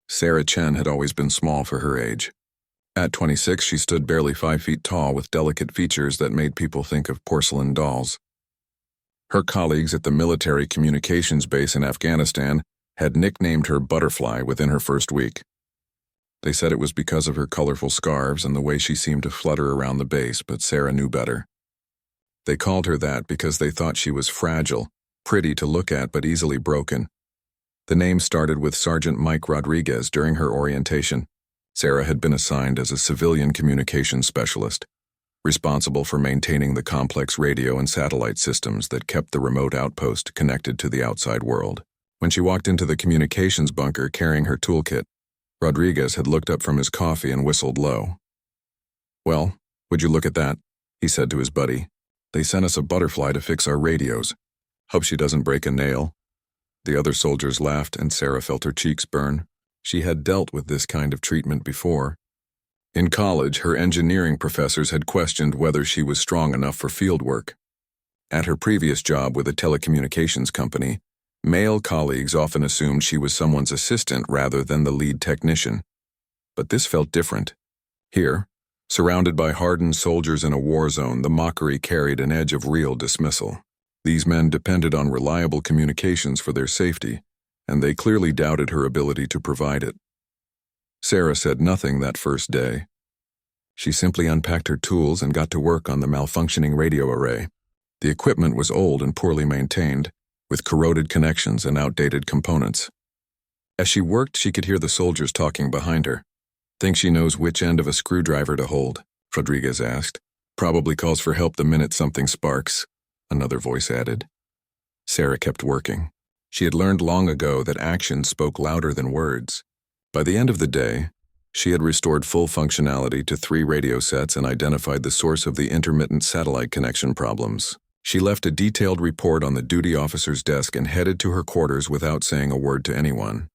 Sarah Chen had always been small for her age. At 26, she stood barely 5 feet tall with delicate features that made people think of porcelain dolls. Her colleagues at the military communications base in Afghanistan had nicknamed her Butterfly within her first week. They said it was because of her colorful scarves and the way she seemed to flutter around the base, but Sarah knew better. They called her that because they thought she was fragile, pretty to look at but easily broken. The name started with Sergeant Mike Rodriguez during her orientation. Sarah had been assigned as a civilian communications specialist, responsible for maintaining the complex radio and satellite systems that kept the remote outpost connected to the outside world. When she walked into the communications bunker carrying her toolkit, Rodriguez had looked up from his coffee and whistled low. "Well, would you look at that?" he said to his buddy. "They sent us a butterfly to fix our radios. Hope she doesn't break a nail." The other soldiers laughed and Sarah felt her cheeks burn. She had dealt with this kind of treatment before. In college, her engineering professors had questioned whether she was strong enough for field work. At her previous job with a telecommunications company, male colleagues often assumed she was someone's assistant rather than the lead technician. But this felt different. Here, surrounded by hardened soldiers in a war zone, the mockery carried an edge of real dismissal. These men depended on reliable communications for their safety, and they clearly doubted her ability to provide it. Sarah said nothing that first day. She simply unpacked her tools and got to work on the malfunctioning radio array. The equipment was old and poorly maintained, with corroded connections and outdated components. As she worked, she could hear the soldiers talking behind her. "Think she knows which end of a screwdriver to hold?" Rodriguez asked. "Probably calls for help the minute something sparks," another voice added. Sarah kept working. She had learned long ago that actions spoke louder than words. By the end of the day, she had restored full functionality to 3 radio sets and identified the source of the intermittent satellite connection problems. She left a detailed report on the duty officer's desk and headed to her quarters without saying a word to anyone.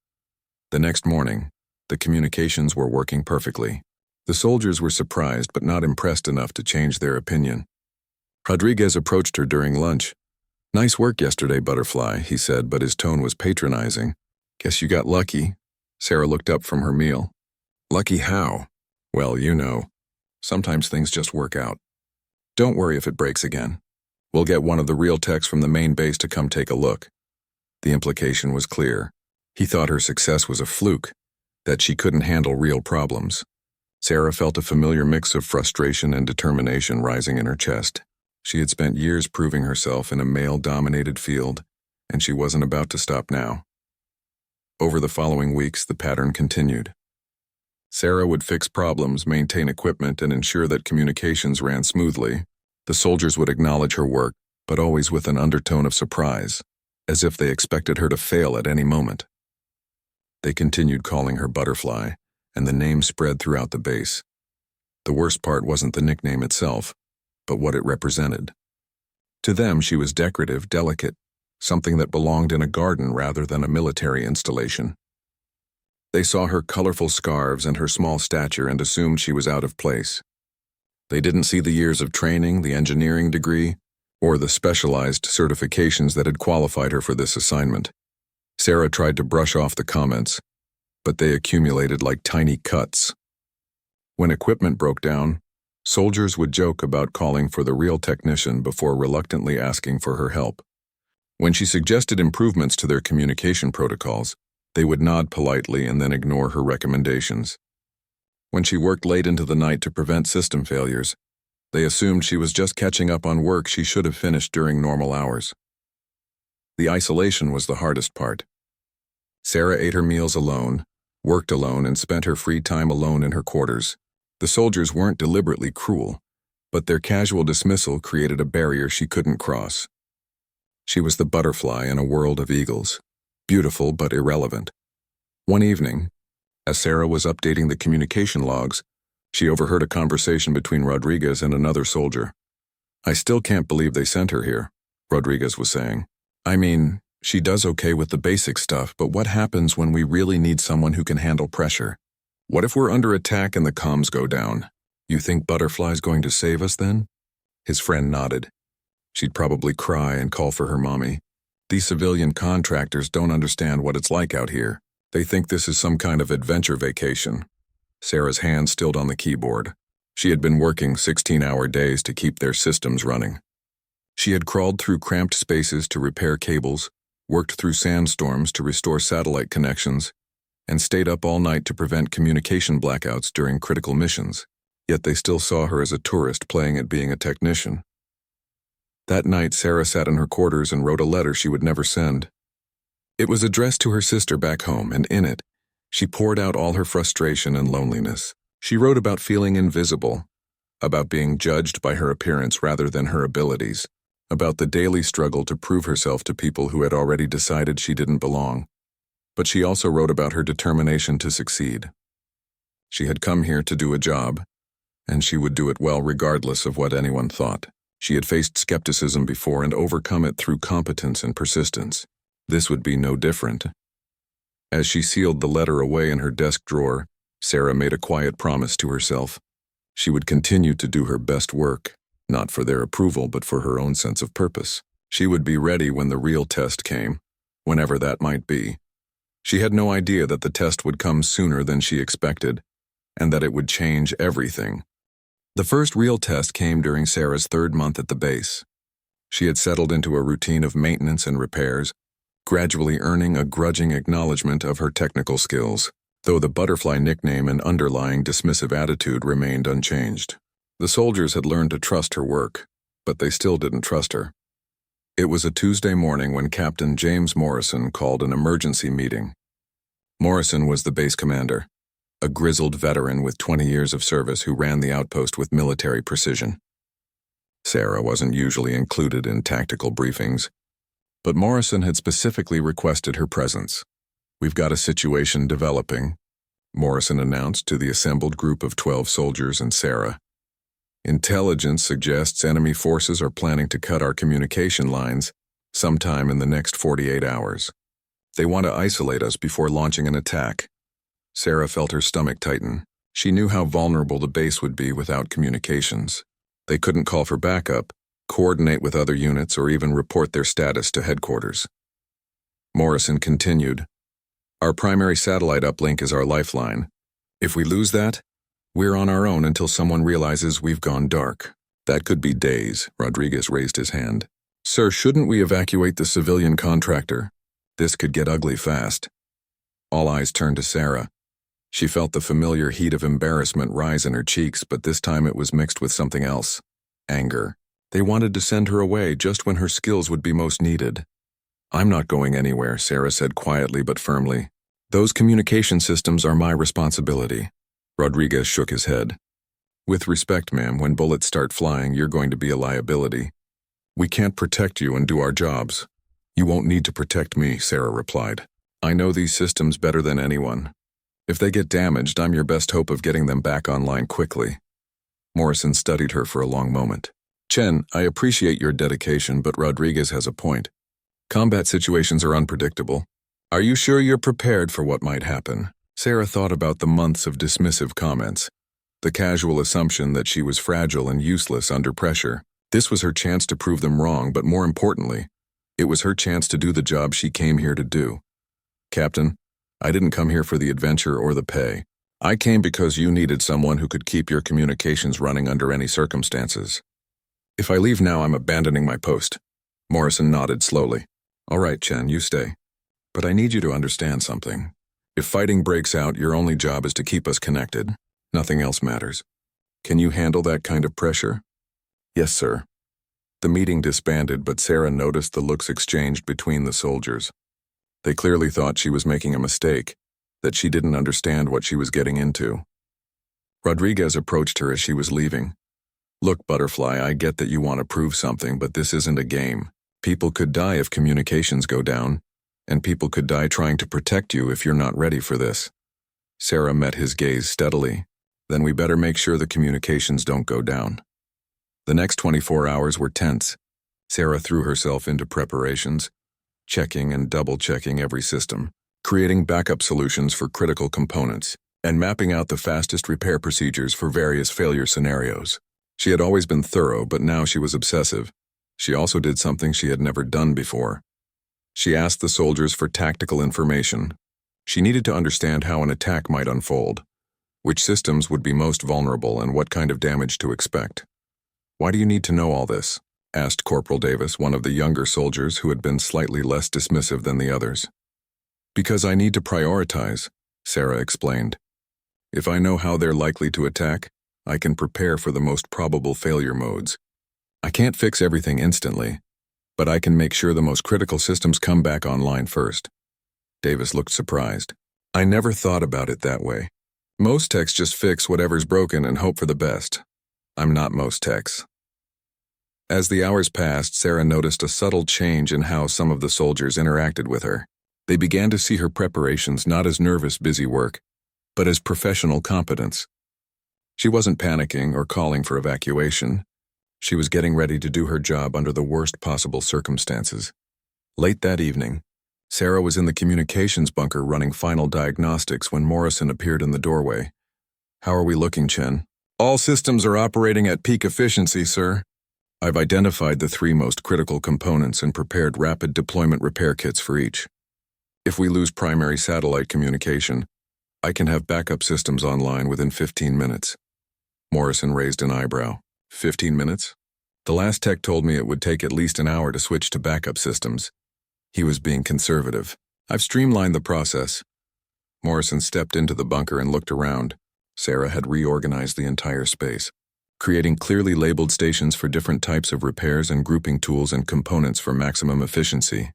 The next morning, the communications were working perfectly. The soldiers were surprised but not impressed enough to change their opinion. Rodriguez approached her during lunch. "Nice work yesterday, Butterfly," he said, but his tone was patronizing. "Guess you got lucky." Sarah looked up from her meal. "Lucky how?" "Well, you know. Sometimes things just work out. Don't worry if it breaks again. We'll get one of the real techs from the main base to come take a look." The implication was clear. He thought her success was a fluke, that she couldn't handle real problems. Sarah felt a familiar mix of frustration and determination rising in her chest. She had spent years proving herself in a male-dominated field, and she wasn't about to stop now. Over the following weeks, the pattern continued. Sarah would fix problems, maintain equipment, and ensure that communications ran smoothly. The soldiers would acknowledge her work, but always with an undertone of surprise, as if they expected her to fail at any moment. They continued calling her Butterfly, and the name spread throughout the base. The worst part wasn't the nickname itself, but what it represented. To them, she was decorative, delicate, something that belonged in a garden rather than a military installation. They saw her colorful scarves and her small stature and assumed she was out of place. They didn't see the years of training, the engineering degree, or the specialized certifications that had qualified her for this assignment. Sarah tried to brush off the comments, but they accumulated like tiny cuts. When equipment broke down, soldiers would joke about calling for the real technician before reluctantly asking for her help. When she suggested improvements to their communication protocols, they would nod politely and then ignore her recommendations. When she worked late into the night to prevent system failures, they assumed she was just catching up on work she should have finished during normal hours. The isolation was the hardest part. Sarah ate her meals alone, worked alone, and spent her free time alone in her quarters. The soldiers weren't deliberately cruel, but their casual dismissal created a barrier she couldn't cross. She was the butterfly in a world of eagles, beautiful but irrelevant. One evening, as Sarah was updating the communication logs, she overheard a conversation between Rodriguez and another soldier. "I still can't believe they sent her here," Rodriguez was saying. "I mean, she does okay with the basic stuff, but what happens when we really need someone who can handle pressure? What if we're under attack and the comms go down? You think Butterfly's going to save us then?" His friend nodded. "She'd probably cry and call for her mommy. These civilian contractors don't understand what it's like out here. They think this is some kind of adventure vacation. Sarah's hand stilled on the keyboard. She had been working 16-hour days to keep their systems running. She had crawled through cramped spaces to repair cables, worked through sandstorms to restore satellite connections, and stayed up all night to prevent communication blackouts during critical missions. Yet they still saw her as a tourist playing at being a technician. That night, Sarah sat in her quarters and wrote a letter she would never send. It was addressed to her sister back home, and in it, she poured out all her frustration and loneliness. She wrote about feeling invisible, about being judged by her appearance rather than her abilities, about the daily struggle to prove herself to people who had already decided she didn't belong. But she also wrote about her determination to succeed. She had come here to do a job, and she would do it well regardless of what anyone thought. She had faced skepticism before and overcome it through competence and persistence. This would be no different. As she sealed the letter away in her desk drawer, Sarah made a quiet promise to herself. She would continue to do her best work, not for their approval but for her own sense of purpose. She would be ready when the real test came, whenever that might be. She had no idea that the test would come sooner than she expected, and that it would change everything. The first real test came during Sarah's 3rd month at the base. She had settled into a routine of maintenance and repairs, gradually earning a grudging acknowledgement of her technical skills, though the butterfly nickname and underlying dismissive attitude remained unchanged. The soldiers had learned to trust her work, but they still didn't trust her. It was a Tuesday morning when Captain James Morrison called an emergency meeting. Morrison was the base commander, a grizzled veteran with 20 years of service who ran the outpost with military precision. Sarah wasn't usually included in tactical briefings, but Morrison had specifically requested her presence. "We've got a situation developing," Morrison announced to the assembled group of 12 soldiers and Sarah. "Intelligence suggests enemy forces are planning to cut our communication lines sometime in the next 48 hours. They want to isolate us before launching an attack." Sarah felt her stomach tighten. She knew how vulnerable the base would be without communications. They couldn't call for backup, coordinate with other units, or even report their status to headquarters. Morrison continued, "Our primary satellite uplink is our lifeline. If we lose that, we're on our own until someone realizes we've gone dark." "That could be days," Rodriguez raised his hand. "Sir, shouldn't we evacuate the civilian contractor? This could get ugly fast." All eyes turned to Sarah. She felt the familiar heat of embarrassment rise in her cheeks, but this time it was mixed with something else. Anger. They wanted to send her away just when her skills would be most needed. "I'm not going anywhere," Sarah said quietly but firmly. "Those communication systems are my responsibility." Rodriguez shook his head. "With respect, ma'am, when bullets start flying, you're going to be a liability. We can't protect you and do our jobs." "You won't need to protect me," Sarah replied. "I know these systems better than anyone. If they get damaged, I'm your best hope of getting them back online quickly." Morrison studied her for a long moment. "Chen, I appreciate your dedication, but Rodriguez has a point. Combat situations are unpredictable. Are you sure you're prepared for what might happen?" Sarah thought about the months of dismissive comments, the casual assumption that she was fragile and useless under pressure. This was her chance to prove them wrong, but more importantly, it was her chance to do the job she came here to do. "Captain, I didn't come here for the adventure or the pay. I came because you needed someone who could keep your communications running under any circumstances. If I leave now, I'm abandoning my post." Morrison nodded slowly. "All right, Chen, you stay. But I need you to understand something. If fighting breaks out, your only job is to keep us connected. Nothing else matters. Can you handle that kind of pressure?" "Yes, sir." The meeting disbanded, but Sarah noticed the looks exchanged between the soldiers. They clearly thought she was making a mistake, that she didn't understand what she was getting into. Rodriguez approached her as she was leaving. "Look, Butterfly, I get that you want to prove something, but this isn't a game. People could die if communications go down, and people could die trying to protect you if you're not ready for this." Sarah met his gaze steadily. "Then we better make sure the communications don't go down." The next 24 hours were tense. Sarah threw herself into preparations, checking and double-checking every system, creating backup solutions for critical components, and mapping out the fastest repair procedures for various failure scenarios. She had always been thorough, but now she was obsessive. She also did something she had never done before. She asked the soldiers for tactical information, She needed to understand how an attack might unfold, which systems would be most vulnerable, and what kind of damage to expect. "Why do you need to know all this?" asked Corporal Davis, one of the younger soldiers who had been slightly less dismissive than the others. "Because I need to prioritize," Sarah explained. "If I know how they're likely to attack, I can prepare for the most probable failure modes. I can't fix everything instantly, but I can make sure the most critical systems come back online first." Davis looked surprised. "I never thought about it that way. Most techs just fix whatever's broken and hope for the best. I'm not most techs." As the hours passed, Sarah noticed a subtle change in how some of the soldiers interacted with her. They began to see her preparations not as nervous, busy work, but as professional competence. She wasn't panicking or calling for evacuation. She was getting ready to do her job under the worst possible circumstances. Late that evening, Sarah was in the communications bunker running final diagnostics when Morrison appeared in the doorway. "How are we looking, Chen?" "All systems are operating at peak efficiency, sir. I've identified the 3 most critical components and prepared rapid deployment repair kits for each. If we lose primary satellite communication, I can have backup systems online within 15 minutes. Morrison raised an eyebrow. 15 minutes? The last tech told me it would take at least an hour to switch to backup systems. He was being conservative. I've streamlined the process. Morrison stepped into the bunker and looked around. Sarah had reorganized the entire space, creating clearly labeled stations for different types of repairs and grouping tools and components for maximum efficiency.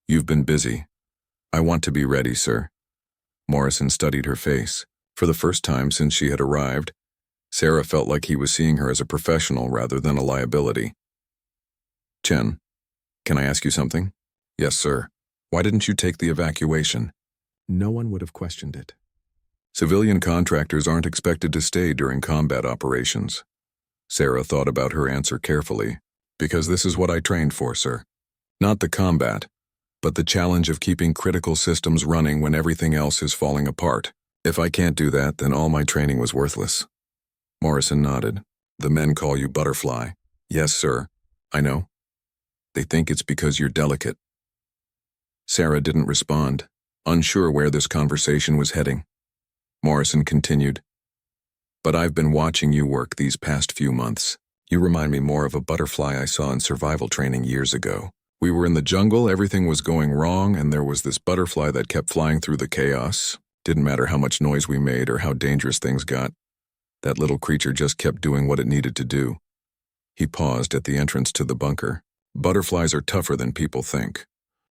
"You've been busy. I want to be ready, sir." Morrison studied her face. For the first time since she had arrived, Sarah felt like he was seeing her as a professional rather than a liability. "Chen, can I ask you something?" "Yes, sir." "Why didn't you take the evacuation?" No one would have questioned it. "Civilian contractors aren't expected to stay during combat operations." Sarah thought about her answer carefully. "Because this is what I trained for, sir. Not the combat, but the challenge of keeping critical systems running when everything else is falling apart. If I can't do that, then all my training was worthless." Morrison nodded. "The men call you Butterfly." "Yes, sir. I know. They think it's because you're delicate." Sarah didn't respond, unsure where this conversation was heading. Morrison continued. "But I've been watching you work these past few months. You remind me more of a butterfly I saw in survival training years ago. We were in the jungle, everything was going wrong, and there was this butterfly that kept flying through the chaos. Didn't matter how much noise we made or how dangerous things got. That little creature just kept doing what it needed to do." He paused at the entrance to the bunker. "Butterflies are tougher than people think.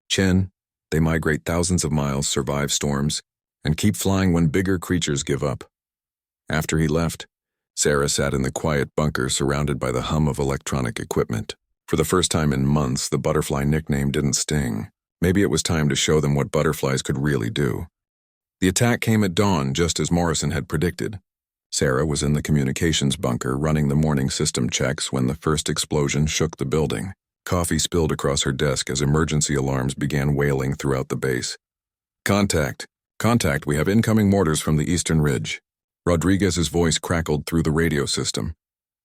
Chen, they migrate thousands of miles, survive storms, and keep flying when bigger creatures give up." After he left, Sarah sat in the quiet bunker surrounded by the hum of electronic equipment. For the first time in months, the butterfly nickname didn't sting. Maybe it was time to show them what butterflies could really do. The attack came at dawn, just as Morrison had predicted. Sarah was in the communications bunker running the morning system checks when the first explosion shook the building. Coffee spilled across her desk as emergency alarms began wailing throughout the base. "Contact! Contact! We have incoming mortars from the eastern ridge." Rodriguez's voice crackled through the radio system.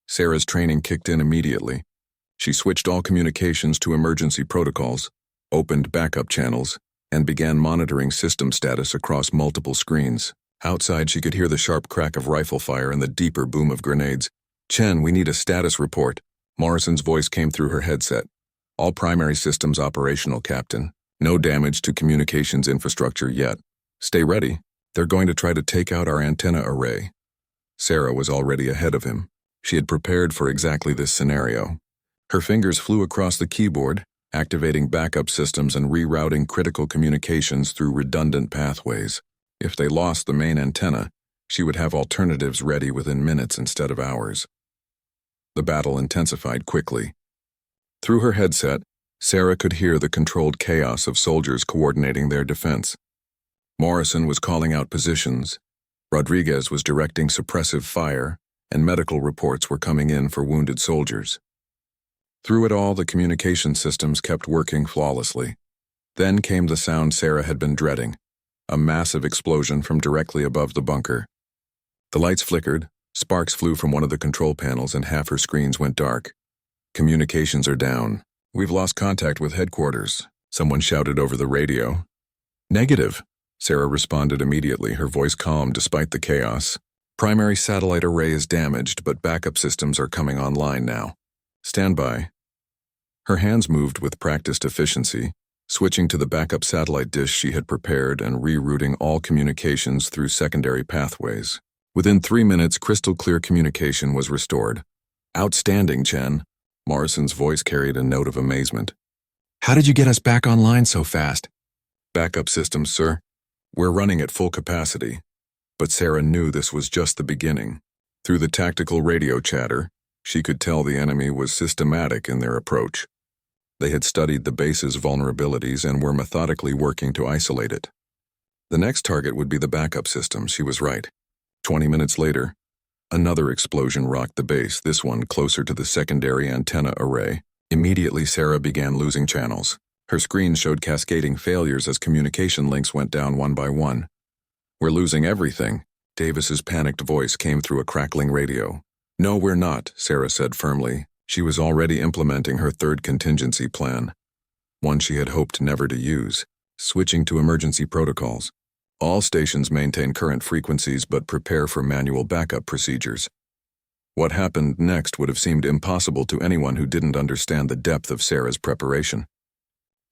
Sarah's training kicked in immediately. She switched all communications to emergency protocols, opened backup channels, and began monitoring system status across multiple screens. Outside, she could hear the sharp crack of rifle fire and the deeper boom of grenades. "Chen, we need a status report." Morrison's voice came through her headset. "All primary systems operational, Captain. No damage to communications infrastructure yet. Stay ready. They're going to try to take out our antenna array." Sarah was already ahead of him. She had prepared for exactly this scenario. Her fingers flew across the keyboard, activating backup systems and rerouting critical communications through redundant pathways. If they lost the main antenna, she would have alternatives ready within minutes instead of hours. The battle intensified quickly. Through her headset, Sarah could hear the controlled chaos of soldiers coordinating their defense. Morrison was calling out positions, Rodriguez was directing suppressive fire, and medical reports were coming in for wounded soldiers. Through it all, the communication systems kept working flawlessly. Then came the sound Sarah had been dreading, a massive explosion from directly above the bunker. The lights flickered, sparks flew from one of the control panels, and half her screens went dark. "Communications are down. We've lost contact with headquarters," someone shouted over the radio. "Negative," Sarah responded immediately, her voice calm despite the chaos. Primary satellite array is damaged, but backup systems are coming online now. Stand by. Her hands moved with practiced efficiency, switching to the backup satellite dish she had prepared and rerouting all communications through secondary pathways. Within 3 minutes, crystal-clear communication was restored. Outstanding, Chen. Morrison's voice carried a note of amazement. How did you get us back online so fast? Backup systems, sir. We're running at full capacity. But Sarah knew this was just the beginning. Through the tactical radio chatter, she could tell the enemy was systematic in their approach. They had studied the base's vulnerabilities and were methodically working to isolate it. The next target would be the backup system, she was right. 20 minutes later, another explosion rocked the base, this one closer to the secondary antenna array. Immediately, Sarah began losing channels. Her screen showed cascading failures as communication links went down one by one. We're losing everything. Davis's panicked voice came through a crackling radio. No, we're not, Sarah said firmly. She was already implementing her third contingency plan, one she had hoped never to use, switching to emergency protocols. All stations maintain current frequencies but prepare for manual backup procedures. What happened next would have seemed impossible to anyone who didn't understand the depth of Sarah's preparation.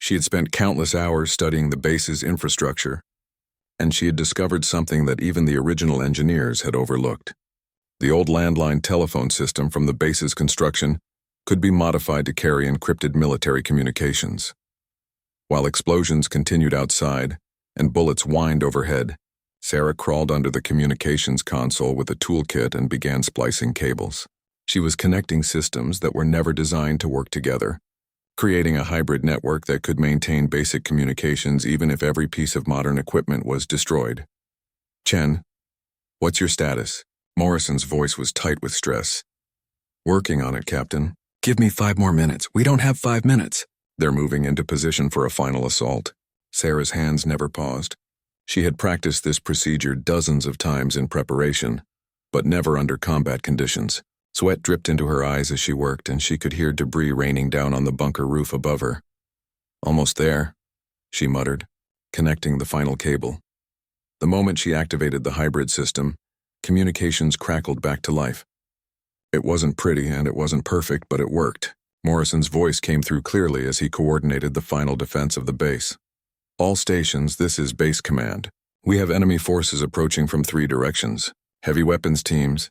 She had spent countless hours studying the base's infrastructure, and she had discovered something that even the original engineers had overlooked. The old landline telephone system from the base's construction could be modified to carry encrypted military communications. While explosions continued outside and bullets whined overhead, Sarah crawled under the communications console with a toolkit and began splicing cables. She was connecting systems that were never designed to work together, creating a hybrid network that could maintain basic communications even if every piece of modern equipment was destroyed. Chen, what's your status? Morrison's voice was tight with stress. Working on it, Captain. Give me 5 more minutes. We don't have 5 minutes. They're moving into position for a final assault. Sarah's hands never paused. She had practiced this procedure dozens of times in preparation, but never under combat conditions. Sweat dripped into her eyes as she worked, and she could hear debris raining down on the bunker roof above her. Almost there, she muttered, connecting the final cable. The moment she activated the hybrid system, communications crackled back to life. It wasn't pretty and it wasn't perfect, but it worked. Morrison's voice came through clearly as he coordinated the final defense of the base. All stations, this is base command. We have enemy forces approaching from 3 directions. Heavy weapons teams.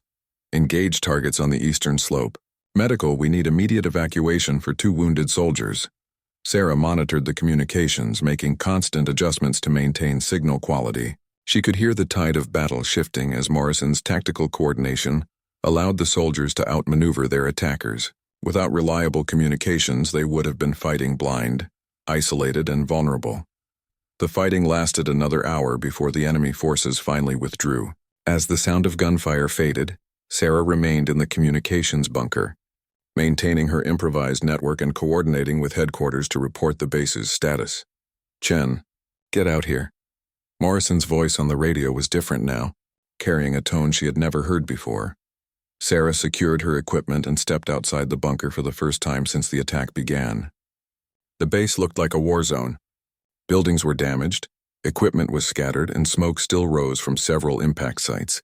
Engage targets on the eastern slope. Medical, we need immediate evacuation for 2 wounded soldiers. Sarah monitored the communications, making constant adjustments to maintain signal quality. She could hear the tide of battle shifting as Morrison's tactical coordination allowed the soldiers to outmaneuver their attackers. Without reliable communications, they would have been fighting blind, isolated, and vulnerable. The fighting lasted another hour before the enemy forces finally withdrew. As the sound of gunfire faded, Sarah remained in the communications bunker, maintaining her improvised network and coordinating with headquarters to report the base's status. Chen, get out here. Morrison's voice on the radio was different now, carrying a tone she had never heard before. Sarah secured her equipment and stepped outside the bunker for the first time since the attack began. The base looked like a war zone. Buildings were damaged, equipment was scattered, and smoke still rose from several impact sites.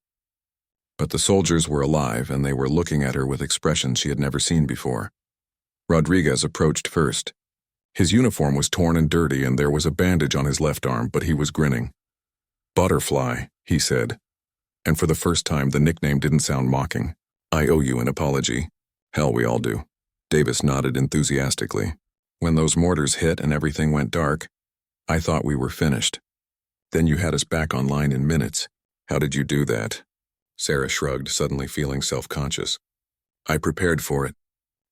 But the soldiers were alive, and they were looking at her with expressions she had never seen before. Rodriguez approached first. His uniform was torn and dirty, and there was a bandage on his left arm, but he was grinning. "Butterfly," he said, and for the first time the nickname didn't sound mocking. "I owe you an apology." "Hell, we all do." Davis nodded enthusiastically. "When those mortars hit and everything went dark, I thought we were finished. Then you had us back online in minutes. How did you do that?" Sarah shrugged, suddenly feeling self-conscious. "I prepared for it.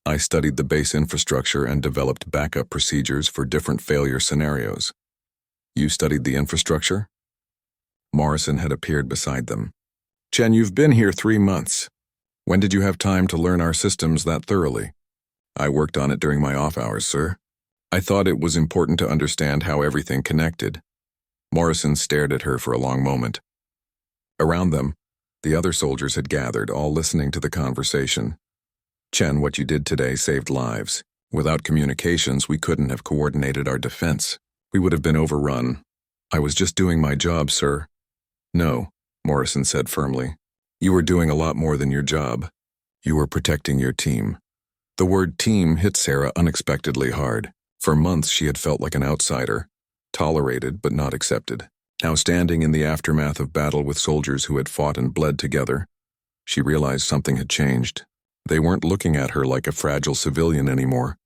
I studied the base infrastructure and developed backup procedures for different failure scenarios." "You studied the infrastructure?" Morrison had appeared beside them. "Chen, you've been here 3 months. When did you have time to learn our systems that thoroughly?" "I worked on it during my off hours, sir. I thought it was important to understand how everything connected." Morrison stared at her for a long moment. Around them, the other soldiers had gathered, all listening to the conversation. "Chen, what you did today saved lives. Without communications, we couldn't have coordinated our defense. We would have been overrun. I was just doing my job, sir. No, Morrison said firmly. You were doing a lot more than your job. You were protecting your team. The word team hit Sarah unexpectedly hard. For months she had felt like an outsider, tolerated but not accepted. Now standing in the aftermath of battle with soldiers who had fought and bled together, she realized something had changed. They weren't looking at her like a fragile civilian anymore.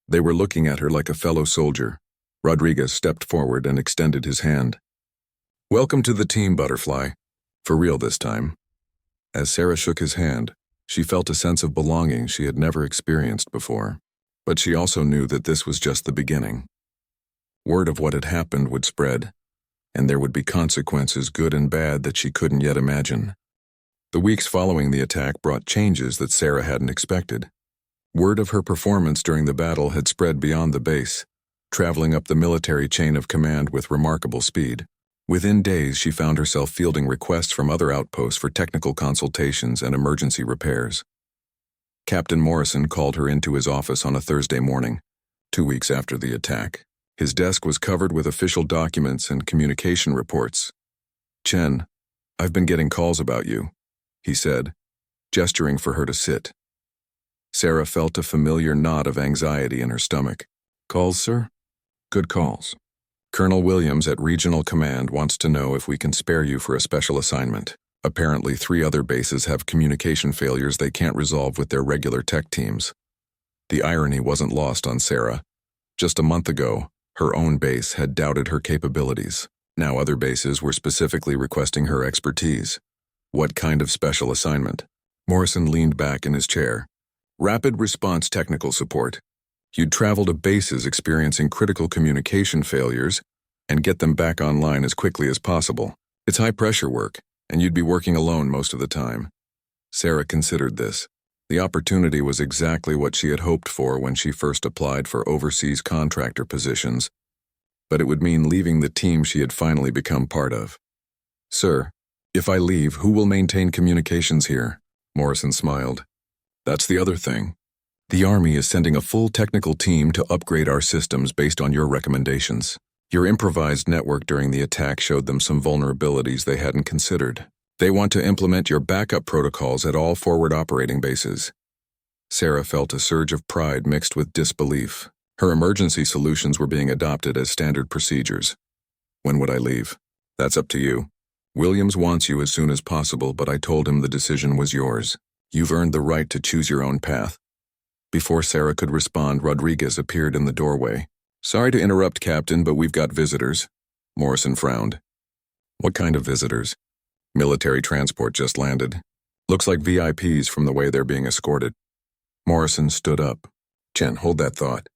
They were looking at her like a fellow soldier. Rodriguez stepped forward and extended his hand. Welcome to the team, Butterfly. For real this time. As Sarah shook his hand, she felt a sense of belonging she had never experienced before. But she also knew that this was just the beginning. Word of what had happened would spread, and there would be consequences, good and bad, that she couldn't yet imagine. The weeks following the attack brought changes that Sarah hadn't expected. Word of her performance during the battle had spread beyond the base, traveling up the military chain of command with remarkable speed. Within days, she found herself fielding requests from other outposts for technical consultations and emergency repairs. Captain Morrison called her into his office on a Thursday morning, 2 weeks after the attack. His desk was covered with official documents and communication reports. "Chen, I've been getting calls about you," he said, gesturing for her to sit. Sarah felt a familiar knot of anxiety in her stomach. "Calls, sir?" "Good calls. Colonel Williams at Regional Command wants to know if we can spare you for a special assignment. Apparently 3 other bases have communication failures they can't resolve with their regular tech teams." The irony wasn't lost on Sarah. Just a month ago, her own base had doubted her capabilities. Now other bases were specifically requesting her expertise. What kind of special assignment? Morrison leaned back in his chair. "Rapid response technical support. You'd travel to bases experiencing critical communication failures and get them back online as quickly as possible. It's high-pressure work, and you'd be working alone most of the time." Sarah considered this. The opportunity was exactly what she had hoped for when she first applied for overseas contractor positions, but it would mean leaving the team she had finally become part of. "Sir, if I leave, who will maintain communications here?" Morrison smiled. "That's the other thing. The Army is sending a full technical team to upgrade our systems based on your recommendations. Your improvised network during the attack showed them some vulnerabilities they hadn't considered. They want to implement your backup protocols at all forward operating bases." Sarah felt a surge of pride mixed with disbelief. Her emergency solutions were being adopted as standard procedures. "When would I leave?" "That's up to you. Williams wants you as soon as possible, but I told him the decision was yours. You've earned the right to choose your own path." Before Sarah could respond, Rodriguez appeared in the doorway. "Sorry to interrupt, Captain, but we've got visitors." Morrison frowned. "What kind of visitors?" "Military transport just landed. Looks like VIPs from the way they're being escorted." Morrison stood up. "Chen, hold that thought.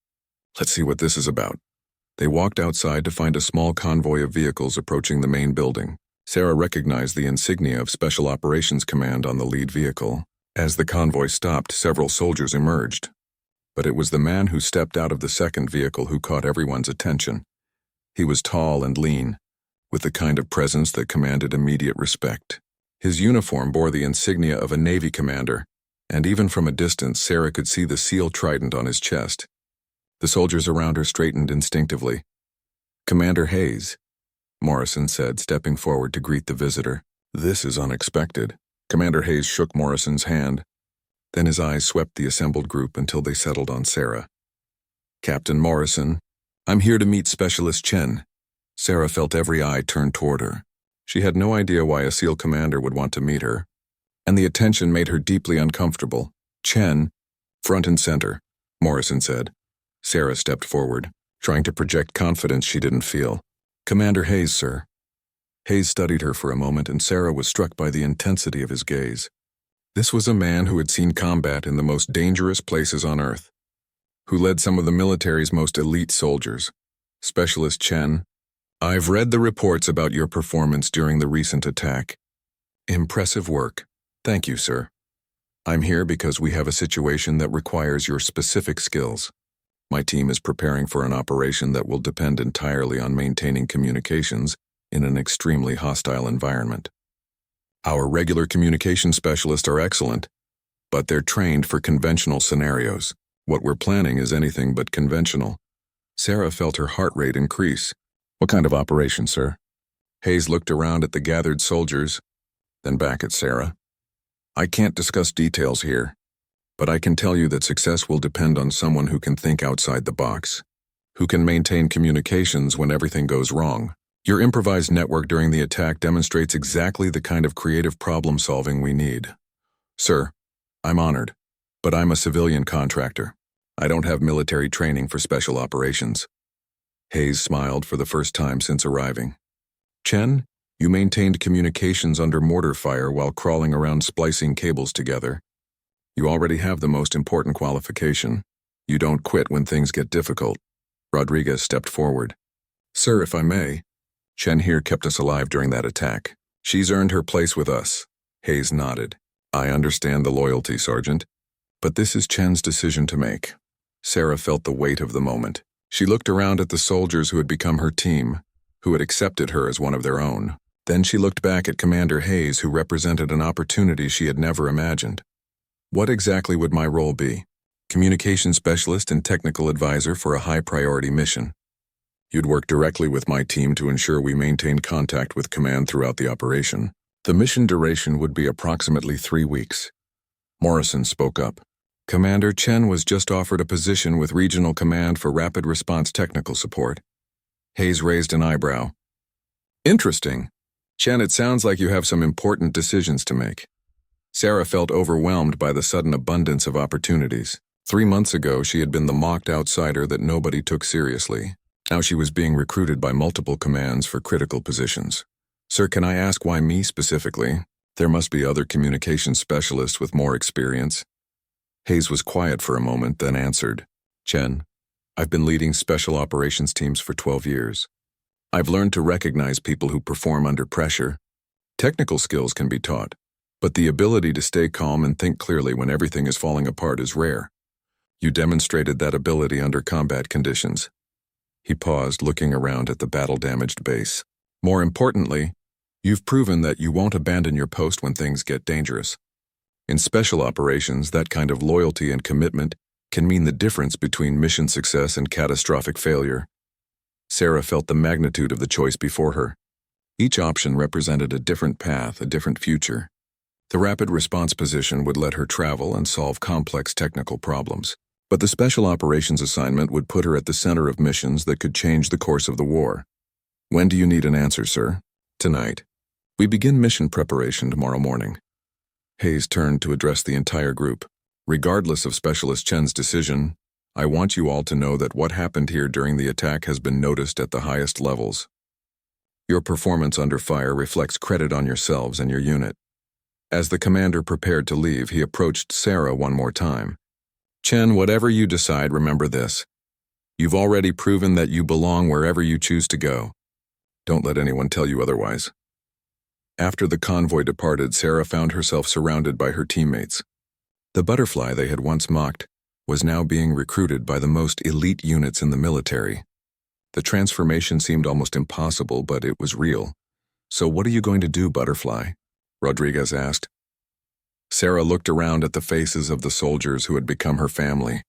Let's see what this is about." They walked outside to find a small convoy of vehicles approaching the main building. Sarah recognized the insignia of Special Operations Command on the lead vehicle. As the convoy stopped, several soldiers emerged. But it was the man who stepped out of the second vehicle who caught everyone's attention. He was tall and lean, with the kind of presence that commanded immediate respect. His uniform bore the insignia of a Navy commander, and even from a distance Sarah could see the seal trident on his chest. The soldiers around her straightened instinctively. "Commander Hayes," Morrison said, stepping forward to greet the visitor. "This is unexpected." Commander Hayes shook Morrison's hand. Then his eyes swept the assembled group until they settled on Sarah. "Captain Morrison, I'm here to meet Specialist Chen." Sarah felt every eye turned toward her. She had no idea why a SEAL commander would want to meet her, and the attention made her deeply uncomfortable. "Chen, front and center," Morrison said. Sarah stepped forward, trying to project confidence she didn't feel. "Commander Hayes, sir." Hayes studied her for a moment, and Sarah was struck by the intensity of his gaze. This was a man who had seen combat in the most dangerous places on Earth, who led some of the military's most elite soldiers. "Specialist Chen, I've read the reports about your performance during the recent attack. Impressive work. Thank you, sir. I'm here because we have a situation that requires your specific skills. My team is preparing for an operation that will depend entirely on maintaining communications in an extremely hostile environment. Our regular communication specialists are excellent, but they're trained for conventional scenarios. What we're planning is anything but conventional." Sarah felt her heart rate increase. What kind of operation, sir? Hayes looked around at the gathered soldiers, then back at Sarah. I can't discuss details here, but I can tell you that success will depend on someone who can think outside the box, who can maintain communications when everything goes wrong. Your improvised network during the attack demonstrates exactly the kind of creative problem-solving we need. Sir, I'm honored, but I'm a civilian contractor. I don't have military training for special operations. Hayes smiled for the first time since arriving. Chen, you maintained communications under mortar fire while crawling around splicing cables together. You already have the most important qualification. You don't quit when things get difficult. Rodriguez stepped forward. Sir, if I may, Chen here kept us alive during that attack. She's earned her place with us. Hayes nodded. I understand the loyalty, Sergeant, but this is Chen's decision to make. Sarah felt the weight of the moment. She looked around at the soldiers who had become her team, who had accepted her as one of their own. Then she looked back at Commander Hayes, who represented an opportunity she had never imagined. What exactly would my role be? Communication specialist and technical advisor for a high-priority mission. You'd work directly with my team to ensure we maintained contact with command throughout the operation. The mission duration would be approximately 3 weeks. Morrison spoke up. Commander Chen was just offered a position with Regional Command for Rapid Response Technical Support. Hayes raised an eyebrow. Interesting. Chen, it sounds like you have some important decisions to make. Sarah felt overwhelmed by the sudden abundance of opportunities. 3 months ago, she had been the mocked outsider that nobody took seriously. Now she was being recruited by multiple commands for critical positions. Sir, can I ask why me specifically? There must be other communications specialists with more experience. Hayes was quiet for a moment, then answered. Chen, I've been leading special operations teams for 12 years. I've learned to recognize people who perform under pressure. Technical skills can be taught, but the ability to stay calm and think clearly when everything is falling apart is rare. You demonstrated that ability under combat conditions. He paused, looking around at the battle-damaged base. More importantly, you've proven that you won't abandon your post when things get dangerous. In special operations, that kind of loyalty and commitment can mean the difference between mission success and catastrophic failure. Sarah felt the magnitude of the choice before her. Each option represented a different path, a different future. The rapid response position would let her travel and solve complex technical problems. But the special operations assignment would put her at the center of missions that could change the course of the war. When do you need an answer, sir? Tonight. We begin mission preparation tomorrow morning. Hayes turned to address the entire group. Regardless of Specialist Chen's decision, I want you all to know that what happened here during the attack has been noticed at the highest levels. Your performance under fire reflects credit on yourselves and your unit. As the commander prepared to leave, he approached Sarah one more time. Chen, whatever you decide, remember this. You've already proven that you belong wherever you choose to go. Don't let anyone tell you otherwise. After the convoy departed, Sarah found herself surrounded by her teammates. The butterfly they had once mocked was now being recruited by the most elite units in the military. The transformation seemed almost impossible, but it was real. So what are you going to do, Butterfly? Rodriguez asked. Sarah looked around at the faces of the soldiers who had become her family.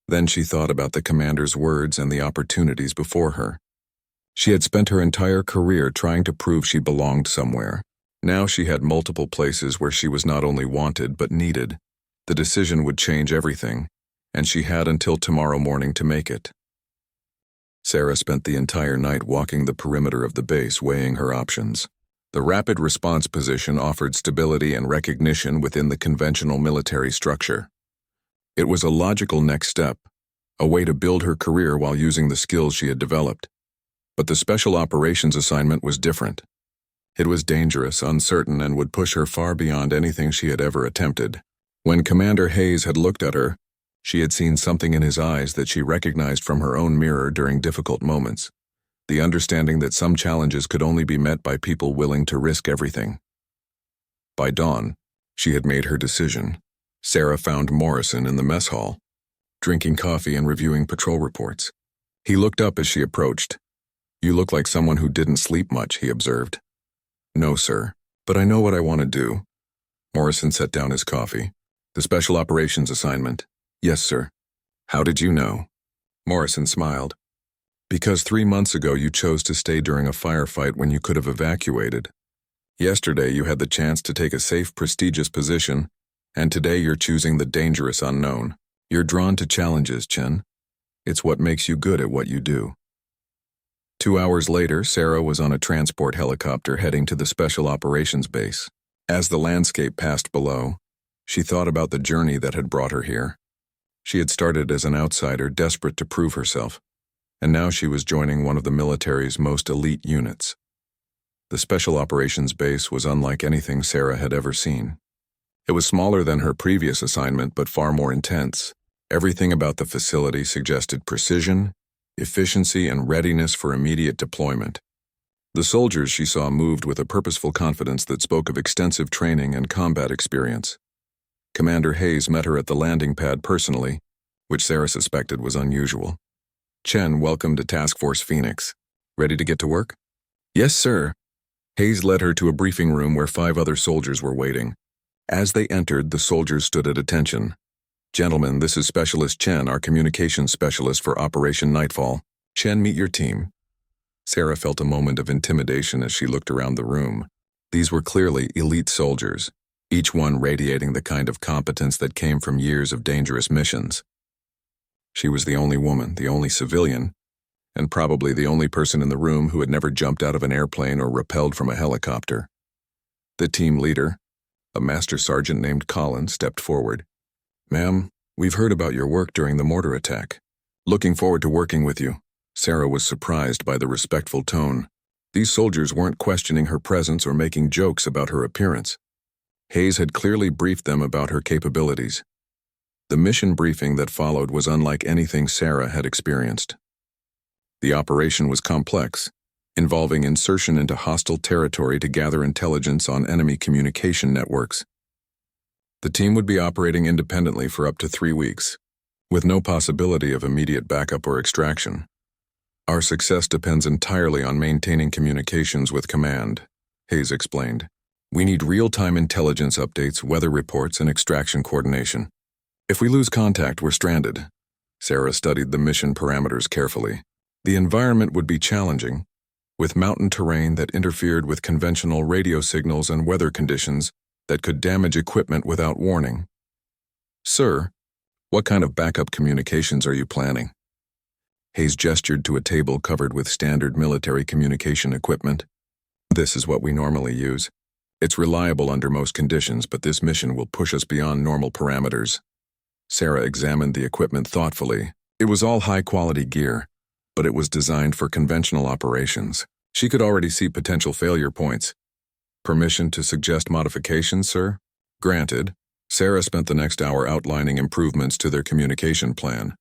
Then she thought about the commander's words and the opportunities before her. She had spent her entire career trying to prove she belonged somewhere. Now she had multiple places where she was not only wanted but needed. The decision would change everything, and she had until tomorrow morning to make it. Sarah spent the entire night walking the perimeter of the base, weighing her options. The rapid response position offered stability and recognition within the conventional military structure. It was a logical next step, a way to build her career while using the skills she had developed. But the special operations assignment was different. It was dangerous, uncertain, and would push her far beyond anything she had ever attempted. When Commander Hayes had looked at her, she had seen something in his eyes that she recognized from her own mirror during difficult moments. The understanding that some challenges could only be met by people willing to risk everything. By dawn, she had made her decision. Sarah found Morrison in the mess hall, drinking coffee and reviewing patrol reports. He looked up as she approached. You look like someone who didn't sleep much, he observed. No, sir, but I know what I want to do. Morrison set down his coffee. The special operations assignment. Yes, sir. How did you know? Morrison smiled. Because 3 months ago you chose to stay during a firefight when you could have evacuated. Yesterday you had the chance to take a safe, prestigious position, and today you're choosing the dangerous unknown. You're drawn to challenges, Chen. It's what makes you good at what you do. 2 hours later, Sarah was on a transport helicopter heading to the Special Operations Base. As the landscape passed below, she thought about the journey that had brought her here. She had started as an outsider, desperate to prove herself, and now she was joining one of the military's most elite units. The Special Operations Base was unlike anything Sarah had ever seen. It was smaller than her previous assignment, but far more intense. Everything about the facility suggested precision, efficiency, and readiness for immediate deployment. The soldiers she saw moved with a purposeful confidence that spoke of extensive training and combat experience. Commander Hayes met her at the landing pad personally, which Sarah suspected was unusual. Chen, welcome to Task Force Phoenix. Ready to get to work? Yes, sir. Hayes led her to a briefing room where 5 other soldiers were waiting. As they entered, the soldiers stood at attention. Gentlemen, this is Specialist Chen, our communications specialist for Operation Nightfall. Chen, meet your team. Sarah felt a moment of intimidation as she looked around the room. These were clearly elite soldiers, each one radiating the kind of competence that came from years of dangerous missions. She was the only woman, the only civilian, and probably the only person in the room who had never jumped out of an airplane or rappelled from a helicopter. The team leader, a master sergeant named Collins, stepped forward. Ma'am, we've heard about your work during the mortar attack. Looking forward to working with you. Sarah was surprised by the respectful tone. These soldiers weren't questioning her presence or making jokes about her appearance. Hayes had clearly briefed them about her capabilities. The mission briefing that followed was unlike anything Sarah had experienced. The operation was complex, involving insertion into hostile territory to gather intelligence on enemy communication networks. The team would be operating independently for up to 3 weeks, with no possibility of immediate backup or extraction. Our success depends entirely on maintaining communications with command, Hayes explained. We need real-time intelligence updates, weather reports, and extraction coordination. If we lose contact, we're stranded. Sarah studied the mission parameters carefully. The environment would be challenging, with mountain terrain that interfered with conventional radio signals and weather conditions that could damage equipment without warning. Sir, what kind of backup communications are you planning? Hayes gestured to a table covered with standard military communication equipment. This is what we normally use. It's reliable under most conditions, but this mission will push us beyond normal parameters. Sarah examined the equipment thoughtfully. It was all high-quality gear, but it was designed for conventional operations. She could already see potential failure points. Permission to suggest modifications, sir? Granted. Sarah spent the next hour outlining improvements to their communication plan.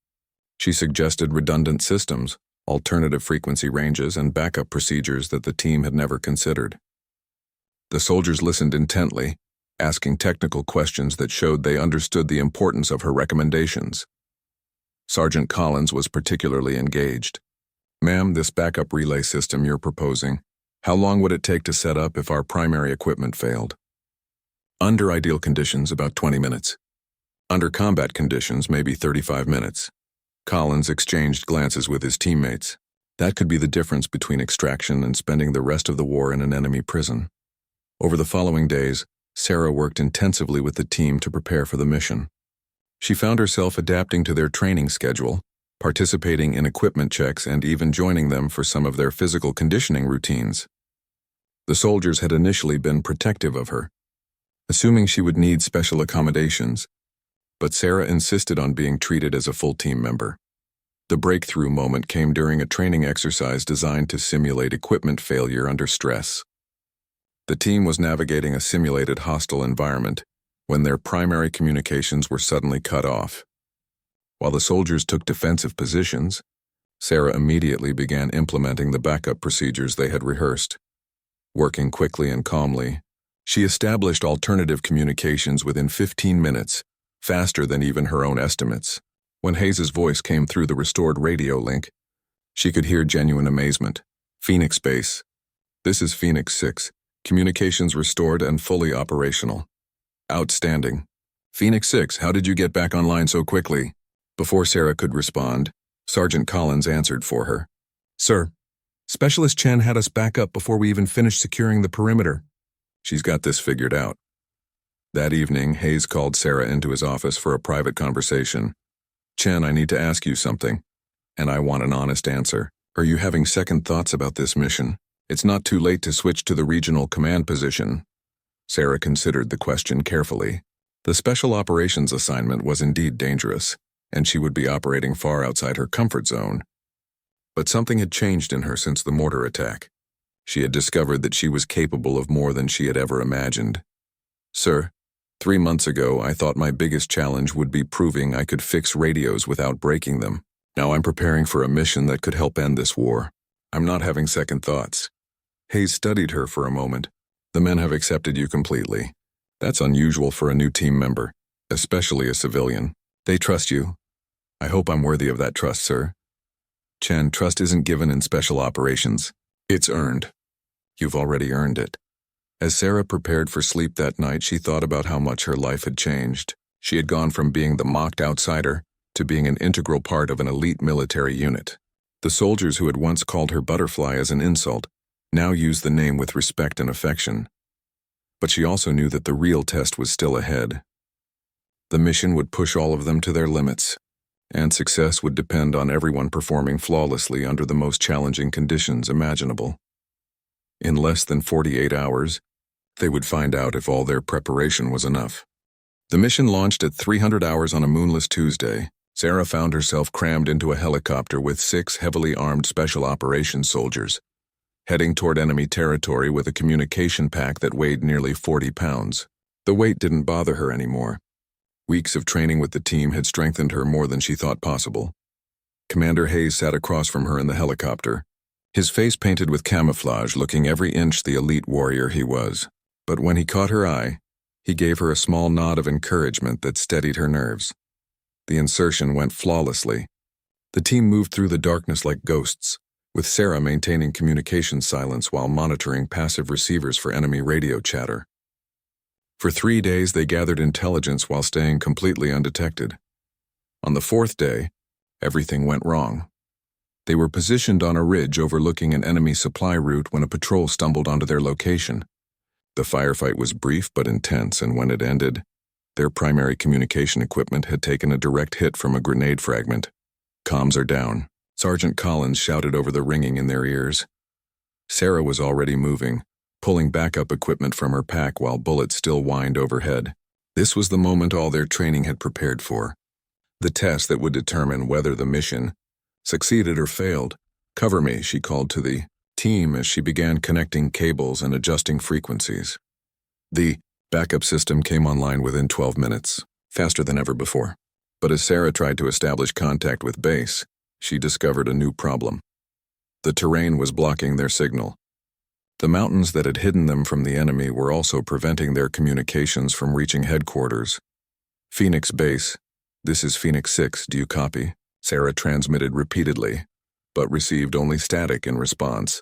She suggested redundant systems, alternative frequency ranges, and backup procedures that the team had never considered. The soldiers listened intently, asking technical questions that showed they understood the importance of her recommendations. Sergeant Collins was particularly engaged. Ma'am, this backup relay system you're proposing, how long would it take to set up if our primary equipment failed? Under ideal conditions, about 20 minutes. Under combat conditions, maybe 35 minutes. Collins exchanged glances with his teammates. That could be the difference between extraction and spending the rest of the war in an enemy prison. Over the following days, Sarah worked intensively with the team to prepare for the mission. She found herself adapting to their training schedule, participating in equipment checks, and even joining them for some of their physical conditioning routines. The soldiers had initially been protective of her, assuming she would need special accommodations, but Sarah insisted on being treated as a full team member. The breakthrough moment came during a training exercise designed to simulate equipment failure under stress. The team was navigating a simulated hostile environment when their primary communications were suddenly cut off. While the soldiers took defensive positions, Sarah immediately began implementing the backup procedures they had rehearsed. Working quickly and calmly, she established alternative communications within 15 minutes, faster than even her own estimates. When Hayes's voice came through the restored radio link, she could hear genuine amazement. Phoenix Base. This is Phoenix 6. Communications restored and fully operational. Outstanding. Phoenix 6, how did you get back online so quickly? Before Sarah could respond, Sergeant Collins answered for her. Sir, Specialist Chen had us back up before we even finished securing the perimeter. She's got this figured out. That evening, Hayes called Sarah into his office for a private conversation. Chen, I need to ask you something, and I want an honest answer. Are you having second thoughts about this mission? It's not too late to switch to the regional command position. Sarah considered the question carefully. The special operations assignment was indeed dangerous, and she would be operating far outside her comfort zone. But something had changed in her since the mortar attack. She had discovered that she was capable of more than she had ever imagined. Sir, 3 months ago, I thought my biggest challenge would be proving I could fix radios without breaking them. Now I'm preparing for a mission that could help end this war. I'm not having second thoughts. Hayes studied her for a moment. The men have accepted you completely. That's unusual for a new team member, especially a civilian. They trust you. I hope I'm worthy of that trust, sir. Chen, trust isn't given in special operations. It's earned. You've already earned it. As Sarah prepared for sleep that night, she thought about how much her life had changed. She had gone from being the mocked outsider to being an integral part of an elite military unit. The soldiers who had once called her Butterfly as an insult now used the name with respect and affection. But she also knew that the real test was still ahead. The mission would push all of them to their limits, and success would depend on everyone performing flawlessly under the most challenging conditions imaginable. In less than 48 hours, they would find out if all their preparation was enough. The mission launched at 300 hours on a moonless Tuesday. Sarah found herself crammed into a helicopter with 6 heavily armed special operations soldiers, heading toward enemy territory with a communication pack that weighed nearly 40 pounds. The weight didn't bother her anymore. Weeks of training with the team had strengthened her more than she thought possible. Commander Hayes sat across from her in the helicopter, his face painted with camouflage, looking every inch the elite warrior he was. But when he caught her eye, he gave her a small nod of encouragement that steadied her nerves. The insertion went flawlessly. The team moved through the darkness like ghosts, with Sarah maintaining communication silence while monitoring passive receivers for enemy radio chatter. For 3 days, they gathered intelligence while staying completely undetected. On the 4th day, everything went wrong. They were positioned on a ridge overlooking an enemy supply route when a patrol stumbled onto their location. The firefight was brief but intense, and when it ended, their primary communication equipment had taken a direct hit from a grenade fragment. Comms are down. Sergeant Collins shouted over the ringing in their ears. Sarah was already moving, pulling backup equipment from her pack while bullets still whined overhead. This was the moment all their training had prepared for. The test that would determine whether the mission succeeded or failed. Cover me, she called to the team as she began connecting cables and adjusting frequencies. The backup system came online within 12 minutes, faster than ever before. But as Sarah tried to establish contact with base, she discovered a new problem. The terrain was blocking their signal. The mountains that had hidden them from the enemy were also preventing their communications from reaching headquarters. Phoenix Base, this is Phoenix 6, do you copy? Sarah transmitted repeatedly, but received only static in response.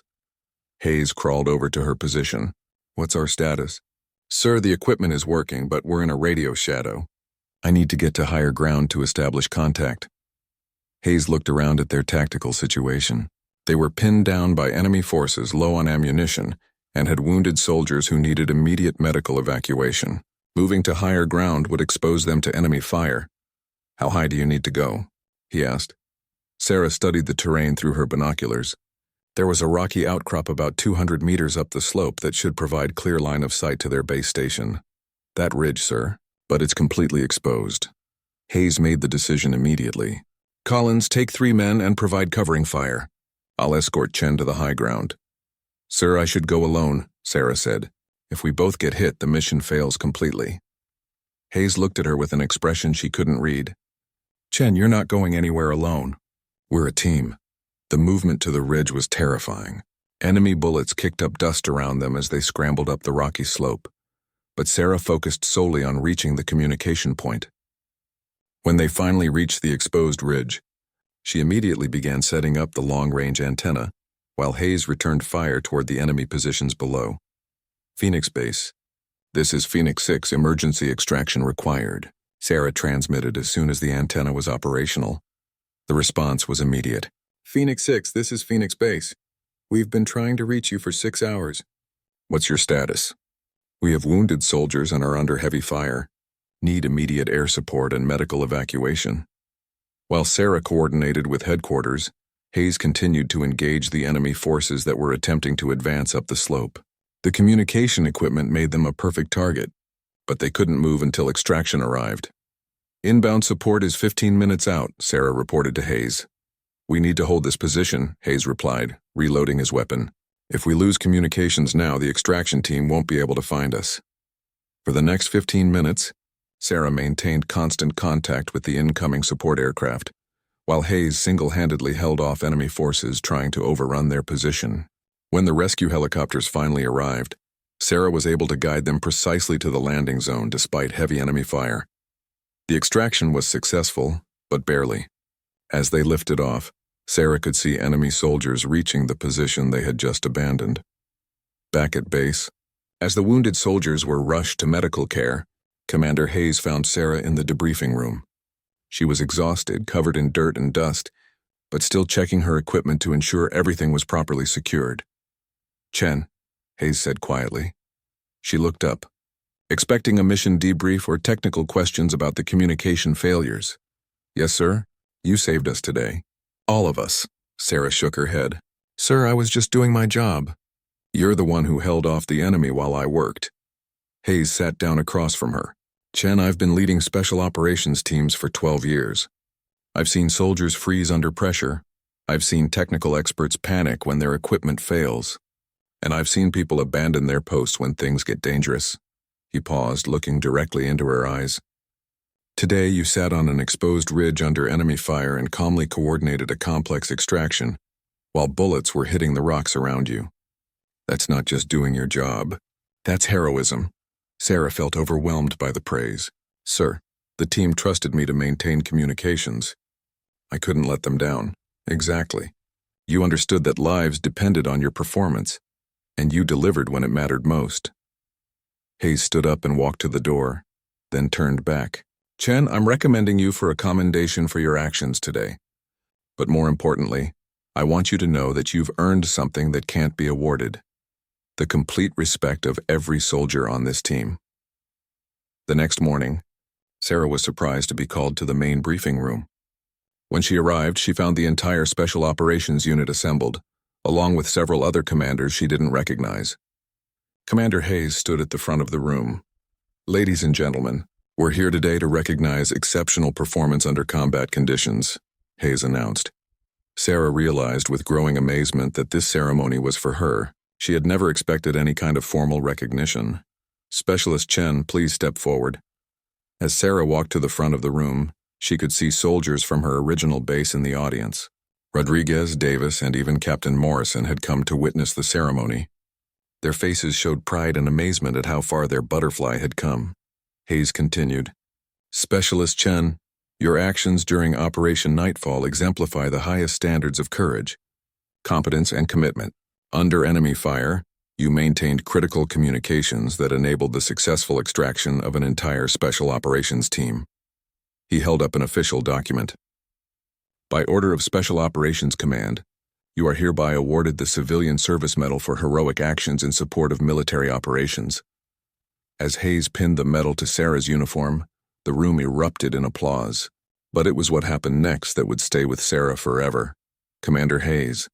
Hayes crawled over to her position. What's our status? Sir, the equipment is working, but we're in a radio shadow. I need to get to higher ground to establish contact. Hayes looked around at their tactical situation. They were pinned down by enemy forces low on ammunition and had wounded soldiers who needed immediate medical evacuation. Moving to higher ground would expose them to enemy fire. How high do you need to go? He asked. Sarah studied the terrain through her binoculars. There was a rocky outcrop about 200 meters up the slope that should provide clear line of sight to their base station. That ridge, sir, but it's completely exposed. Hayes made the decision immediately. Collins, take 3 men and provide covering fire. I'll escort Chen to the high ground. Sir, I should go alone, Sarah said. If we both get hit, the mission fails completely. Hayes looked at her with an expression she couldn't read. Chen, you're not going anywhere alone. We're a team. The movement to the ridge was terrifying. Enemy bullets kicked up dust around them as they scrambled up the rocky slope. But Sarah focused solely on reaching the communication point. When they finally reached the exposed ridge, she immediately began setting up the long-range antenna, while Hayes returned fire toward the enemy positions below. Phoenix Base. This is Phoenix 6, emergency extraction required. Sarah transmitted as soon as the antenna was operational. The response was immediate. Phoenix 6, this is Phoenix Base. We've been trying to reach you for 6 hours. What's your status? We have wounded soldiers and are under heavy fire. Need immediate air support and medical evacuation. While Sarah coordinated with headquarters, Hayes continued to engage the enemy forces that were attempting to advance up the slope. The communication equipment made them a perfect target, but they couldn't move until extraction arrived. Inbound support is 15 minutes out, Sarah reported to Hayes. We need to hold this position, Hayes replied, reloading his weapon. If we lose communications now, the extraction team won't be able to find us. For the next 15 minutes, Sarah maintained constant contact with the incoming support aircraft, while Hayes single-handedly held off enemy forces trying to overrun their position. When the rescue helicopters finally arrived, Sarah was able to guide them precisely to the landing zone despite heavy enemy fire. The extraction was successful, but barely. As they lifted off, Sarah could see enemy soldiers reaching the position they had just abandoned. Back at base, as the wounded soldiers were rushed to medical care, Commander Hayes found Sarah in the debriefing room. She was exhausted, covered in dirt and dust, but still checking her equipment to ensure everything was properly secured. "Chen," Hayes said quietly. She looked up, expecting a mission debrief or technical questions about the communication failures. "Yes, sir. You saved us today." "All of us." Sarah shook her head. "Sir, I was just doing my job." "You're the one who held off the enemy while I worked." Hayes sat down across from her. "Chen, I've been leading special operations teams for 12 years. I've seen soldiers freeze under pressure. I've seen technical experts panic when their equipment fails. And I've seen people abandon their posts when things get dangerous." He paused, looking directly into her eyes. "Today you sat on an exposed ridge under enemy fire and calmly coordinated a complex extraction, while bullets were hitting the rocks around you. That's not just doing your job. That's heroism." Sarah felt overwhelmed by the praise. "Sir, the team trusted me to maintain communications. I couldn't let them down." "Exactly. You understood that lives depended on your performance, and you delivered when it mattered most." Hayes stood up and walked to the door, then turned back. "Chen, I'm recommending you for a commendation for your actions today. But more importantly, I want you to know that you've earned something that can't be awarded: the complete respect of every soldier on this team." The next morning, Sarah was surprised to be called to the main briefing room. When she arrived, she found the entire Special Operations Unit assembled, along with several other commanders she didn't recognize. Commander Hayes stood at the front of the room. "Ladies and gentlemen, we're here today to recognize exceptional performance under combat conditions," Hayes announced. Sarah realized with growing amazement that this ceremony was for her. She had never expected any kind of formal recognition. "Specialist Chen, please step forward." As Sarah walked to the front of the room, she could see soldiers from her original base in the audience. Rodriguez, Davis, and even Captain Morrison had come to witness the ceremony. Their faces showed pride and amazement at how far their butterfly had come. Hayes continued, "Specialist Chen, your actions during Operation Nightfall exemplify the highest standards of courage, competence, and commitment. Under enemy fire, you maintained critical communications that enabled the successful extraction of an entire special operations team." He held up an official document. "By order of Special Operations Command, you are hereby awarded the Civilian Service Medal for heroic actions in support of military operations." As Hayes pinned the medal to Sarah's uniform, the room erupted in applause. But it was what happened next that would stay with Sarah forever. Commander Hayes,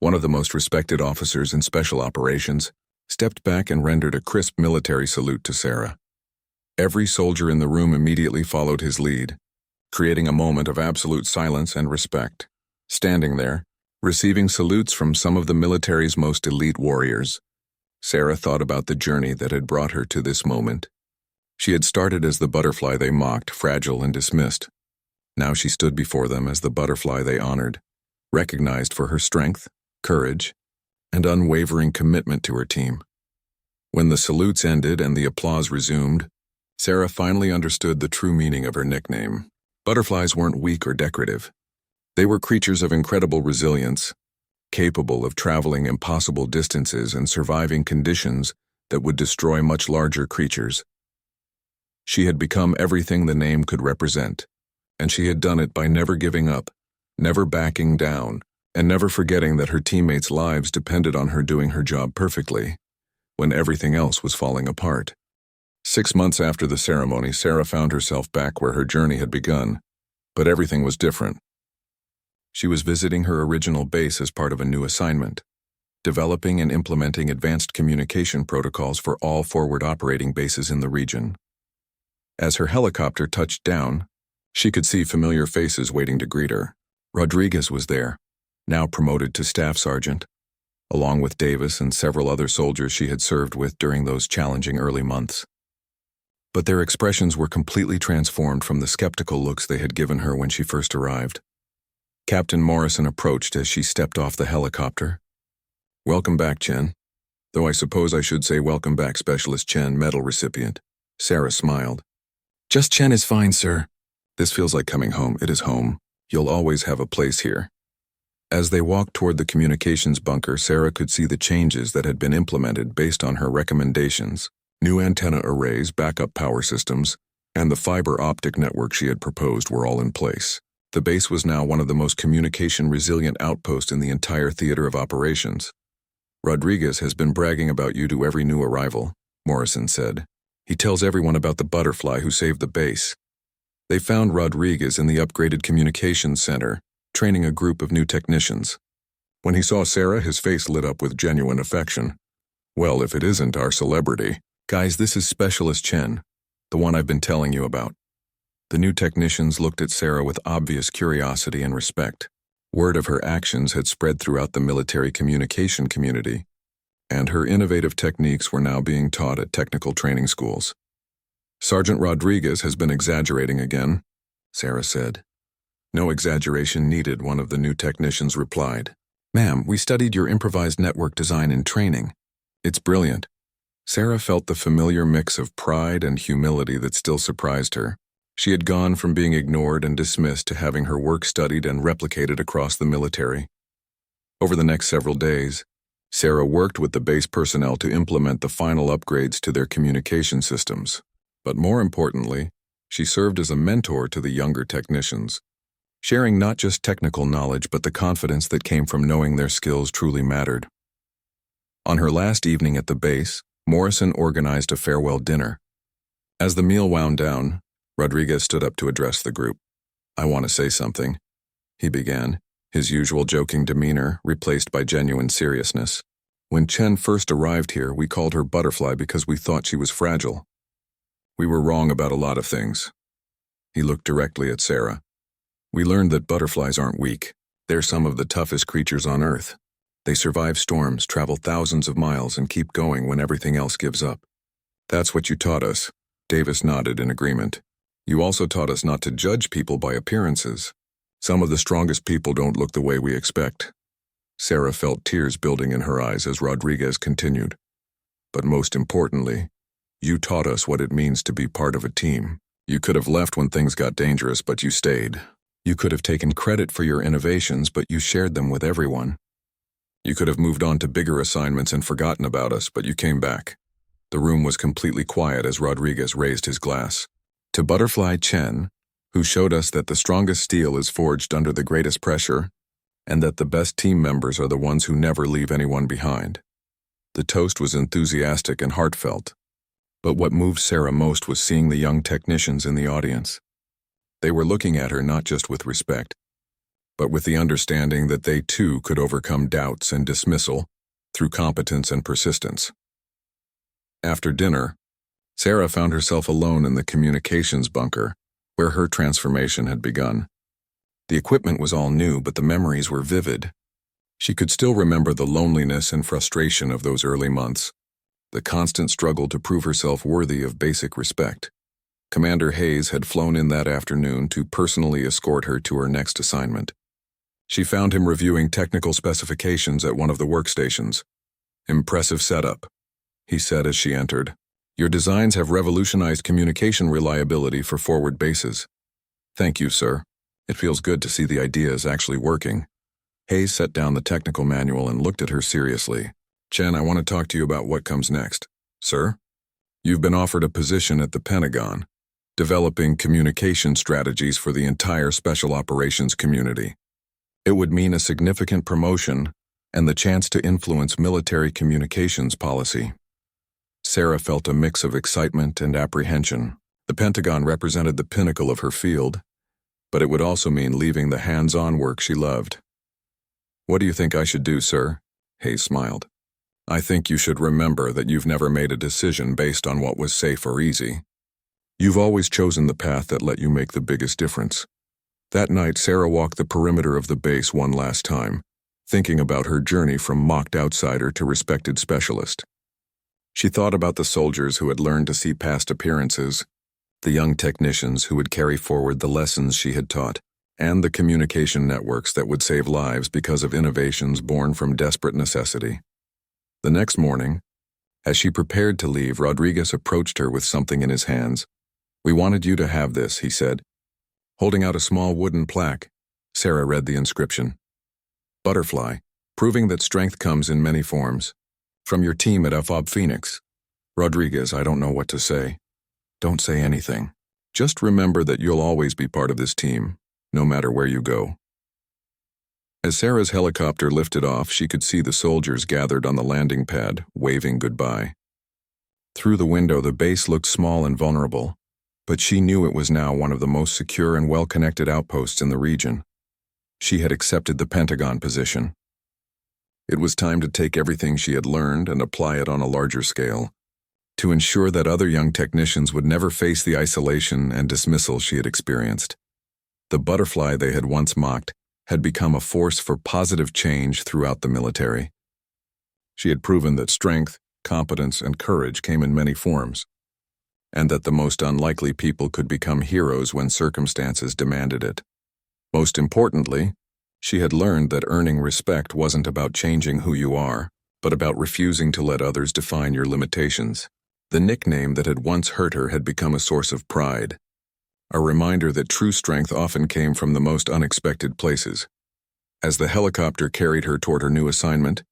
one of the most respected officers in special operations, stepped back and rendered a crisp military salute to Sarah. Every soldier in the room immediately followed his lead, creating a moment of absolute silence and respect. Standing there, receiving salutes from some of the military's most elite warriors, Sarah thought about the journey that had brought her to this moment. She had started as the butterfly they mocked, fragile and dismissed. Now she stood before them as the butterfly they honored, recognized for her strength, courage, and unwavering commitment to her team. When the salutes ended and the applause resumed, Sarah finally understood the true meaning of her nickname. Butterflies weren't weak or decorative. They were creatures of incredible resilience, capable of traveling impossible distances and surviving conditions that would destroy much larger creatures. She had become everything the name could represent, and she had done it by never giving up, never backing down, and never forgetting that her teammates' lives depended on her doing her job perfectly, when everything else was falling apart. 6 months after the ceremony, Sarah found herself back where her journey had begun, but everything was different. She was visiting her original base as part of a new assignment, developing and implementing advanced communication protocols for all forward operating bases in the region. As her helicopter touched down, she could see familiar faces waiting to greet her. Rodriguez was there, now promoted to staff sergeant, along with Davis and several other soldiers she had served with during those challenging early months. But their expressions were completely transformed from the skeptical looks they had given her when she first arrived. Captain Morrison approached as she stepped off the helicopter. "Welcome back, Chen. Though I suppose I should say welcome back, Specialist Chen, medal recipient." Sarah smiled. "Just Chen is fine, sir. This feels like coming home. It is home. You'll always have a place here." As they walked toward the communications bunker, Sarah could see the changes that had been implemented based on her recommendations. New antenna arrays, backup power systems, and the fiber optic network she had proposed were all in place. The base was now one of the most communication-resilient outposts in the entire theater of operations. "Rodriguez has been bragging about you to every new arrival," Morrison said. "He tells everyone about the butterfly who saved the base." They found Rodriguez in the upgraded communications center, training a group of new technicians. When he saw Sarah, his face lit up with genuine affection. "Well, if it isn't our celebrity. Guys, this is Specialist Chen, the one I've been telling you about." The new technicians looked at Sarah with obvious curiosity and respect. Word of her actions had spread throughout the military communication community, and her innovative techniques were now being taught at technical training schools. "Sergeant Rodriguez has been exaggerating again," Sarah said. "No exaggeration needed," one of the new technicians replied. "Ma'am, we studied your improvised network design in training. It's brilliant." Sarah felt the familiar mix of pride and humility that still surprised her. She had gone from being ignored and dismissed to having her work studied and replicated across the military. Over the next several days, Sarah worked with the base personnel to implement the final upgrades to their communication systems. But more importantly, she served as a mentor to the younger technicians, sharing not just technical knowledge but the confidence that came from knowing their skills truly mattered. On her last evening at the base, Morrison organized a farewell dinner. As the meal wound down, Rodriguez stood up to address the group. "I want to say something," he began, his usual joking demeanor replaced by genuine seriousness. "When Chen first arrived here, we called her Butterfly because we thought she was fragile. We were wrong about a lot of things." He looked directly at Sarah. "We learned that butterflies aren't weak. They're some of the toughest creatures on Earth. They survive storms, travel thousands of miles, and keep going when everything else gives up. That's what you taught us." Davis nodded in agreement. "You also taught us not to judge people by appearances. Some of the strongest people don't look the way we expect." Sarah felt tears building in her eyes as Rodriguez continued. "But most importantly, you taught us what it means to be part of a team. You could have left when things got dangerous, but you stayed. You could have taken credit for your innovations, but you shared them with everyone. You could have moved on to bigger assignments and forgotten about us, but you came back." The room was completely quiet as Rodriguez raised his glass. "To Butterfly Chen, who showed us that the strongest steel is forged under the greatest pressure, and that the best team members are the ones who never leave anyone behind." The toast was enthusiastic and heartfelt, but what moved Sarah most was seeing the young technicians in the audience. They were looking at her not just with respect, but with the understanding that they too could overcome doubts and dismissal through competence and persistence. After dinner, Sarah found herself alone in the communications bunker, where her transformation had begun. The equipment was all new, but the memories were vivid. She could still remember the loneliness and frustration of those early months, the constant struggle to prove herself worthy of basic respect. Commander Hayes had flown in that afternoon to personally escort her to her next assignment. She found him reviewing technical specifications at one of the workstations. "Impressive setup," he said as she entered. "Your designs have revolutionized communication reliability for forward bases." "Thank you, sir. It feels good to see the ideas actually working." Hayes set down the technical manual and looked at her seriously. "Chen, I want to talk to you about what comes next." "Sir?" "You've been offered a position at the Pentagon, developing communication strategies for the entire special operations community." It would mean a significant promotion and the chance to influence military communications policy. Sarah felt a mix of excitement and apprehension. The Pentagon represented the pinnacle of her field, but it would also mean leaving the hands-on work she loved. "What do you think I should do, sir?" Hayes smiled. "I think you should remember that you've never made a decision based on what was safe or easy. You've always chosen the path that let you make the biggest difference." That night, Sarah walked the perimeter of the base one last time, thinking about her journey from mocked outsider to respected specialist. She thought about the soldiers who had learned to see past appearances, the young technicians who would carry forward the lessons she had taught, and the communication networks that would save lives because of innovations born from desperate necessity. The next morning, as she prepared to leave, Rodriguez approached her with something in his hands. "We wanted you to have this," he said. Holding out a small wooden plaque, Sarah read the inscription. "Butterfly, proving that strength comes in many forms. From your team at FOB Phoenix." "Rodriguez, I don't know what to say." "Don't say anything. Just remember that you'll always be part of this team, no matter where you go." As Sarah's helicopter lifted off, she could see the soldiers gathered on the landing pad, waving goodbye. Through the window, the base looked small and vulnerable, but she knew it was now one of the most secure and well-connected outposts in the region. She had accepted the Pentagon position. It was time to take everything she had learned and apply it on a larger scale, to ensure that other young technicians would never face the isolation and dismissal she had experienced. The butterfly they had once mocked had become a force for positive change throughout the military. She had proven that strength, competence, and courage came in many forms, and that the most unlikely people could become heroes when circumstances demanded it. Most importantly, she had learned that earning respect wasn't about changing who you are, but about refusing to let others define your limitations. The nickname that had once hurt her had become a source of pride, a reminder that true strength often came from the most unexpected places. As the helicopter carried her toward her new assignment,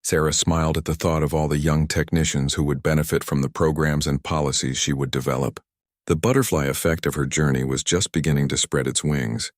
Sarah smiled at the thought of all the young technicians who would benefit from the programs and policies she would develop. The butterfly effect of her journey was just beginning to spread its wings.